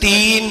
3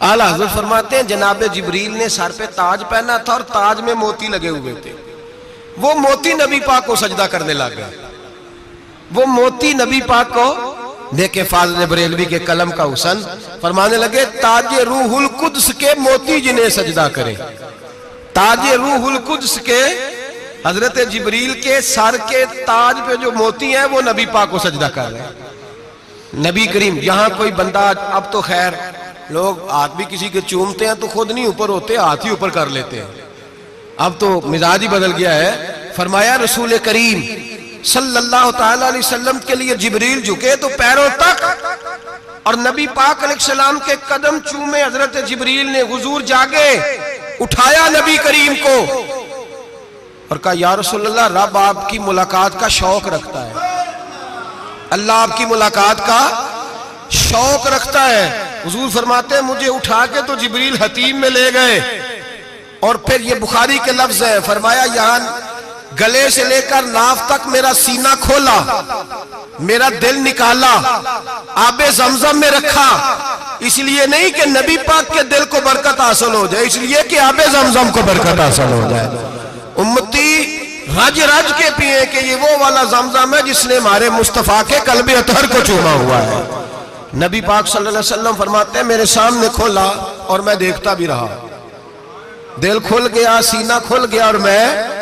आला हज़रत फरमाते हैं जनाब जिब्रील ने सर पे ताज पहना था और ताज में मोती लगे हुए थे। वो मोती नबी पाक को सजदा करने लग गए। वो मोती नबी पाक को देखे फाज़िल बरेलवी के कलम का हुसन, फरमाने लगे ताज रूहुल कुद्स के मोती जिन्हें सजदा करे। ताज रूहुल कुद्स के हजरत जिब्रील के सर के ताज पे जो मोती हैं वो नबी पाक को सजदा कर रहे हैं। नबी करीम यहाँ कोई बंदा, अब तो खैर लोग हाथ भी किसी के चूमते हैं तो खुद नहीं ऊपर होते, हाथ ही ऊपर कर लेते हैं। अब तो मिजाज ही बदल गया है। फरमाया रसूल करीम सल्लल्लाहु ताला अलैहि वसल्लम के लिए जिब्रील झुके तो पैरों तक और नबी पाक अलैहिस्सलाम के कदम चूमे। हजरत जिब्रील ने हुजूर जागे, उठाया नबी करीम को और कहा या रसूलल्लाह, रब आपकी मुलाकात का शौक रखता है, अल्लाह आपकी मुलाकात का शौक रखता है। हुजूर फरमाते हैं मुझे उठा के तो जिब्रील हतीम में ले गए और फिर ये बुखारी के लफ्ज है, फरमाया यहां गले से लेकर नाफ तक मेरा सीना खोला, मेरा दिल निकाला, आबे ज़मज़म में रखा। इसलिए नहीं कि नबी पाक के दिल को बरकत हासिल हो जाए, इसलिए कि आबे ज़मज़म को बरकत हासिल हो जाए। उम्मती रज रज के पिए कि ये वो वाला ज़मज़म है जिसने हमारे मुस्तफ़ा के कल्बे अतहर को चूमा हुआ है। नबी पाक सल्लल्लाहु अलैहि वसल्लम फरमाते हैं मेरे सामने खोला और मैं देखता भी रहा, दिल खुल गया, सीना खुल गया और मैं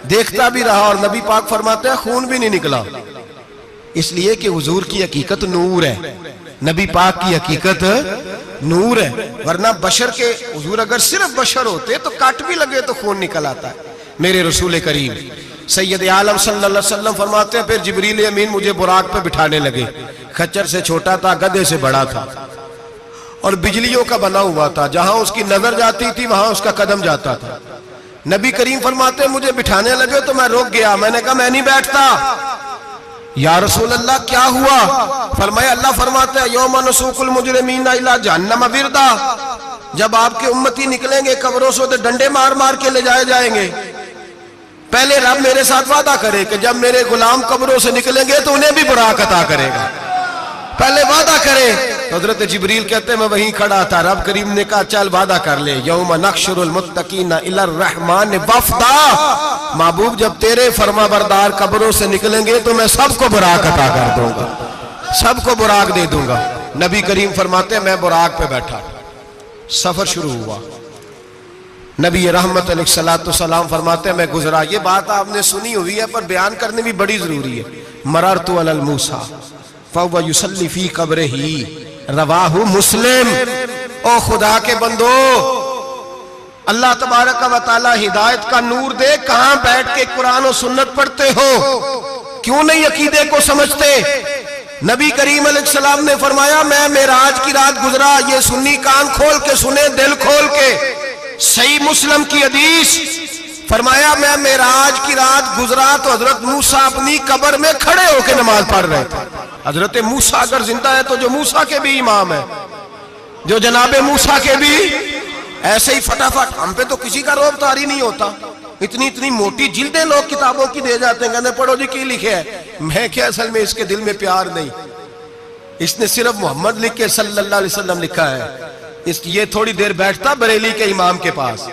देखता भी रहा। और नबी पाक फरमाते हैं खून भी नहीं निकला, इसलिए कि हुजूर की हकीकत नूर है, नबी पाक की हकीकत नूर है। वरना बशर के हुजूर अगर सिर्फ बशर होते तो काट भी लगे तो खून निकल आता है। मेरे रसूल करीम सैयद आलम सल्लल्लाहु अलैहि वसल्लम फरमाते हैं फिर जिब्रील अमीन मुझे बुराक पे बिठाने लगे। खच्चर से छोटा था, गधे से बड़ा था और बिजलियों का बना हुआ था, जहां उसकी नजर जाती थी वहां उसका कदम जाता था। नबी करीम फरमाते हैं मुझे बिठाने लगे तो मैं रुक गया, मैंने कहा मैं नहीं बैठता। या रसूल अल्लाह क्या हुआ? फरमाया अल्लाह फरमाता है यौम नसूकुल मुजरिमीना इला जहन्नम विरदा, जब आपके उम्मती निकलेंगे कब्रों से तो डंडे मार मार के ले जाए जाएंगे। पहले रब मेरे साथ वादा करे कि जब मेरे गुलाम कब्रों से निकलेंगे तो उन्हें भी बुराक अता करेगा, पहले वादा करे। तो हजरत जिब्रील कहते हैं मैं वहीं खड़ा था, रब करीम ने कहा चल वादा कर ले, यौम नक्शुरुल मुत्तकीना इलर रहमान वफदा, महबूब जब तेरे फरमा बरदार कब्रों से निकलेंगे तो मैं सबको बुराक अता कर दूंगा, सबको बुराक दे दूंगा। नबी करीम फरमाते हैं मैं बुराक पे बैठा, सफर शुरू हुआ। नबी रहमत अलैहिस्सलातु सलाम फरमाते हैं मैं गुजरा। ये बात आपने सुनी हुई है पर बयान करनी भी बड़ी जरूरी है। मररतु अलल मूसा फहुव युसल्ली फी कब्रिही, रवाहु मुस्लिम। ओ खुदा के बंदो, अल्लाह तबारक व तआला हिदायत का नूर दे, कहां बैठ के कुरान और सुन्नत पढ़ते हो? क्यों नहीं अकीदे को समझते? नबी करीम अलैहिस्सलाम ने फरमाया मैं मेराज की रात गुजरा, ये सुन्नी कान खोल के सुने, दिल खोल के। सही मुस्लिम की हदीस, फरमाया मैं मेराज की रात गुजरा तो हजरत मूसा अपनी कब्र में खड़े होकर नमाज पढ़ रहे थे। हजरत मूसा अगर जिंदा है तो जो मूसा के भी इमाम है, जो जनाबे मूसा के भी ऐसे ही फटाफट। हम पे तो किसी का रोब तारी नहीं होता, इतनी इतनी मोटी जिल्दें लोग किताबों की दे जाते हैं, कहते पढ़ो जी की लिखे है। मैं क्या, असल में इसके दिल में प्यार नहीं, इसने सिर्फ मोहम्मद लिख के सल्लल्लाहु अलैहि वसल्लम लिखा है। ये थोड़ी देर बैठता बरेली के इमाम के पास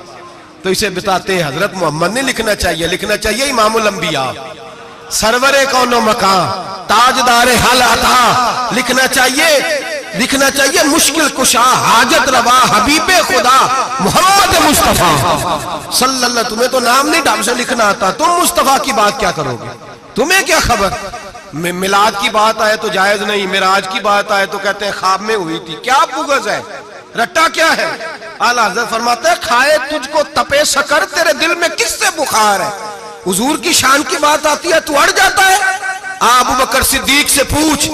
तो इसे बताते हैं हजरत मोहम्मद ने लिखना चाहिए, लिखना चाहिए इमामुल अंबिया, सरवरे कौनो मकान, ताजदारे हल अता, लिखना चाहिए, लिखना चाहिए मुश्किल कुशा, हाजत रवा, हबीबे खुदा मोहम्मद मुस्तफा सल्लल्लाहु। तुम्हें तो नाम नहीं ढंग से लिखना आता, तुम मुस्तफा की बात क्या करोगे? तुम्हें क्या खबर? मिलाद की बात आए तो जायज नहीं, मिराज की बात आए तो कहते हैं ख्वाब में हुई थी। क्या बुगज है, रट्टा क्या है? आला हज़रत फरमाते हैं खाए तुझको तपे शकर, तेरे दिल में किससे बुखार है? हुजूर की शान की बात आती है तू अड़ जाता है। अबू बकर सिद्दीक से पूछ,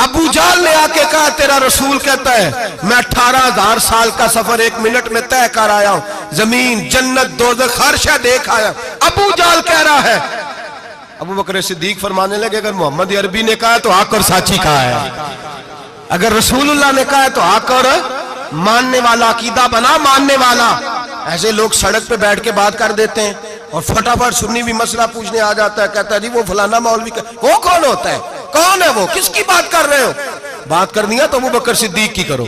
अबू जाल ने आके कहा तेरा रसूल कहता है मैं 18,000 साल का सफर 1 मिनट में तय कर आया हूं, जमीन जन्नत दोज़ख हर शय देख आया। अबू जाल कह रहा है। अबू बकर सिद्दीक फरमाने लगे अगर मोहम्मद अरबी ने कहा तो आकर साची कहा है, अगर रसूलुल्लाह ने कहा तो आकर मानने वाला, अकीदा बना मानने वाला। ऐसे लोग सड़क पे बैठ के बात कर देते हैं और फटाफट सुन्नी भी मसला पूछने आ जाता है, कहता है जी वो फलाना मौलवी वो कौन होता है, कौन है वो, किसकी बात कर रहे हो? बात करनी है तो अबू बकर सिद्दीक की करो,